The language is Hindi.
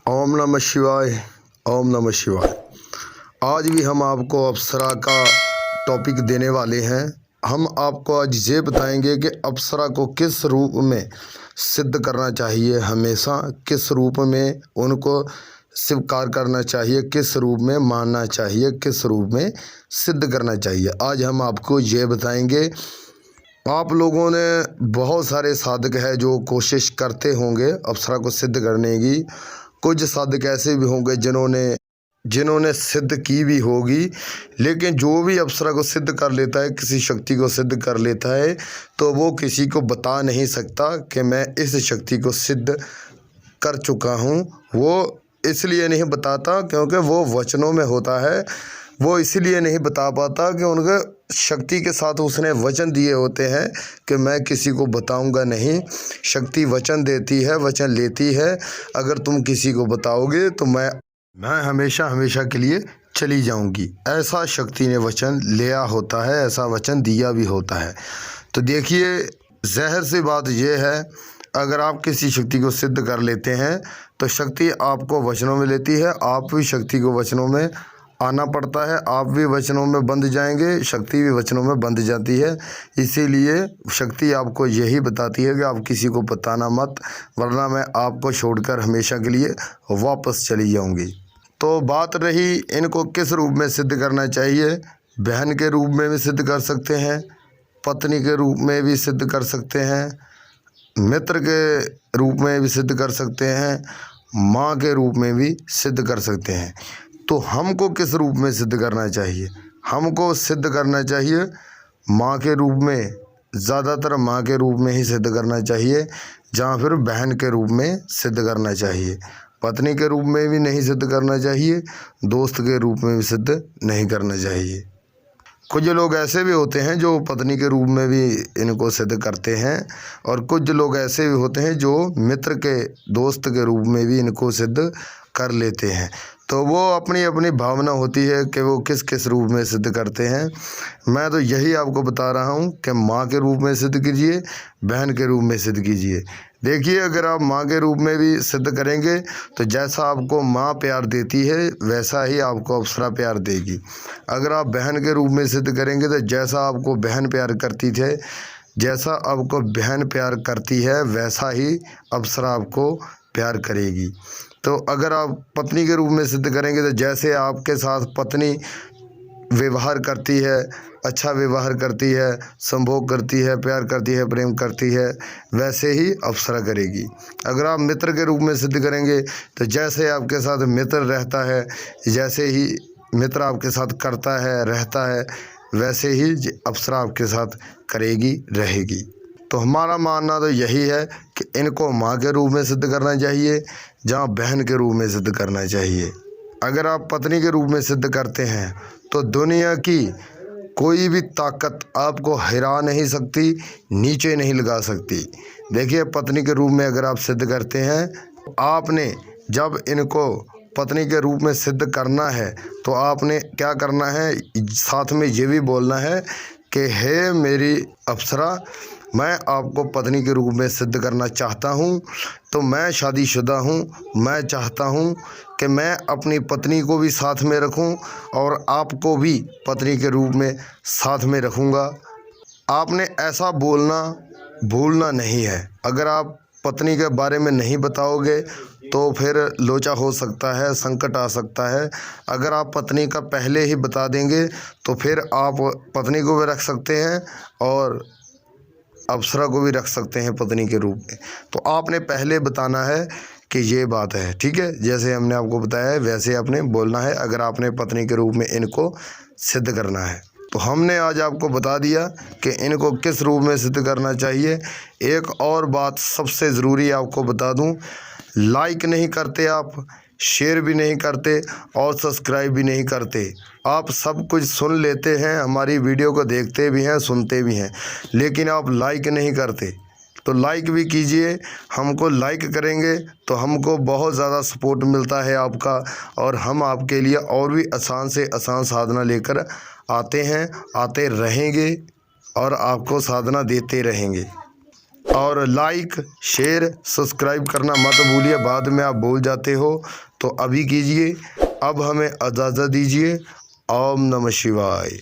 ओम नमः शिवाय। ओम नमः शिवाय। आज भी हम आपको अप्सरा का टॉपिक देने वाले हैं। हम आपको आज ये बताएंगे कि अप्सरा को किस रूप में सिद्ध करना चाहिए, हमेशा किस रूप में उनको स्वीकार करना चाहिए, किस रूप में मानना चाहिए, किस रूप में सिद्ध करना चाहिए। आज हम आपको ये बताएंगे। आप लोगों ने बहुत सारे साधक हैं जो कोशिश करते होंगे अप्सरा को सिद्ध करने की। कुछ साधक ऐसे भी होंगे जिन्होंने सिद्ध की भी होगी, लेकिन जो भी अप्सरा को सिद्ध कर लेता है, किसी शक्ति को सिद्ध कर लेता है, तो वो किसी को बता नहीं सकता कि मैं इस शक्ति को सिद्ध कर चुका हूँ। वो इसलिए नहीं बताता क्योंकि वो वचनों में होता है। वो इसलिए नहीं बता पाता कि उनके शक्ति के साथ उसने वचन दिए होते हैं कि मैं किसी को बताऊंगा नहीं। शक्ति वचन देती है, वचन लेती है। अगर तुम किसी को बताओगे तो मैं हमेशा हमेशा के लिए चली जाऊंगी। ऐसा शक्ति ने वचन लिया होता है, ऐसा वचन दिया भी होता है। तो देखिए, ज़ाहिर सी बात यह है, अगर आप किसी शक्ति को सिद्ध कर लेते हैं तो शक्ति आपको वचनों में लेती है, आप भी शक्ति को वचनों में आना पड़ता है। आप भी वचनों में बंध जाएंगे, शक्ति भी वचनों में बंध जाती है। इसीलिए शक्ति आपको यही बताती है कि आप किसी को बताना मत, वरना मैं आपको छोड़कर हमेशा के लिए वापस चली जाऊंगी। तो बात रही इनको किस रूप में सिद्ध करना चाहिए। बहन के रूप में भी सिद्ध कर सकते हैं, पत्नी के रूप में भी सिद्ध कर सकते हैं, मित्र के रूप में भी सिद्ध कर सकते हैं, माँ के रूप में भी सिद्ध कर सकते हैं। तो हमको किस रूप में सिद्ध करना चाहिए? हमको सिद्ध करना चाहिए माँ के रूप में, ज़्यादातर माँ के रूप में ही सिद्ध करना चाहिए, जहाँ फिर बहन के रूप में सिद्ध करना चाहिए। पत्नी के रूप में भी नहीं सिद्ध करना चाहिए, दोस्त के रूप में भी सिद्ध नहीं करना चाहिए। कुछ लोग ऐसे भी होते हैं जो पत्नी के रूप में भी इनको सिद्ध करते हैं, और कुछ लोग ऐसे भी होते हैं जो मित्र के, दोस्त के रूप में भी इनको सिद्ध कर लेते हैं। तो वो अपनी अपनी भावना होती है कि वो किस किस रूप में सिद्ध करते हैं। मैं तो यही आपको बता रहा हूँ कि माँ के रूप में सिद्ध कीजिए, बहन के रूप में सिद्ध कीजिए। देखिए, अगर आप माँ के रूप में भी सिद्ध करेंगे तो जैसा आपको माँ प्यार देती है वैसा ही आपको अप्सरा प्यार देगी। अगर आप बहन के रूप में सिद्ध करेंगे तो जैसा आपको बहन प्यार करती थे, जैसा आपको बहन प्यार करती है, वैसा ही अप्सरा आपको प्यार करेगी। तो अगर आप पत्नी के रूप में सिद्ध करेंगे तो जैसे आपके साथ पत्नी व्यवहार करती है, अच्छा व्यवहार करती है, संभोग करती है, प्यार करती है, प्रेम करती है, वैसे ही अप्सरा करेगी। अगर आप मित्र के रूप में सिद्ध करेंगे तो जैसे आपके साथ मित्र रहता है, जैसे ही मित्र आपके साथ करता है, रहता है, वैसे ही अप्सरा आपके साथ करेगी, रहेगी। तो हमारा मानना तो यही है कि इनको माँ के रूप में सिद्ध करना चाहिए, जहाँ बहन के रूप में सिद्ध करना चाहिए। अगर आप पत्नी के रूप में सिद्ध करते हैं तो दुनिया की कोई भी ताकत आपको हिरा नहीं सकती, नीचे नहीं लगा सकती। देखिए, पत्नी के रूप में अगर आप सिद्ध करते हैं, आपने जब इनको पत्नी के रूप में सिद्ध करना है तो आपने क्या करना है, साथ में ये भी बोलना है कि हे मेरी अप्सरा, मैं आपको पत्नी के रूप में सिद्ध करना चाहता हूँ। तो मैं शादीशुदा हूँ, मैं चाहता हूँ कि मैं अपनी पत्नी को भी साथ में रखूँ और आपको भी पत्नी के रूप में साथ में रखूँगा। आपने ऐसा बोलना भूलना नहीं है। अगर आप पत्नी के बारे में नहीं बताओगे तो फिर लोचा हो सकता है, संकट आ सकता है। अगर आप पत्नी का पहले ही बता देंगे तो फिर आप पत्नी को भी रख सकते हैं और अप्सरा को भी रख सकते हैं पत्नी के रूप में। तो आपने पहले बताना है कि ये बात है, ठीक है। जैसे हमने आपको बताया है वैसे आपने बोलना है अगर आपने पत्नी के रूप में इनको सिद्ध करना है। तो हमने आज आपको बता दिया कि इनको किस रूप में सिद्ध करना चाहिए। एक और बात सबसे ज़रूरी आपको बता दूं, लाइक नहीं करते आप, शेयर भी नहीं करते और सब्सक्राइब भी नहीं करते। आप सब कुछ सुन लेते हैं, हमारी वीडियो को देखते भी हैं, सुनते भी हैं, लेकिन आप लाइक नहीं करते। तो लाइक भी कीजिए। हमको लाइक करेंगे तो हमको बहुत ज़्यादा सपोर्ट मिलता है आपका, और हम आपके लिए और भी आसान से आसान साधना लेकर आते हैं, आते रहेंगे और आपको साधना देते रहेंगे। और लाइक शेयर सब्सक्राइब करना मत भूलिए, बाद में आप भूल जाते हो तो अभी कीजिए। अब हमें इजाज़त दीजिए। ओम नमः शिवाय।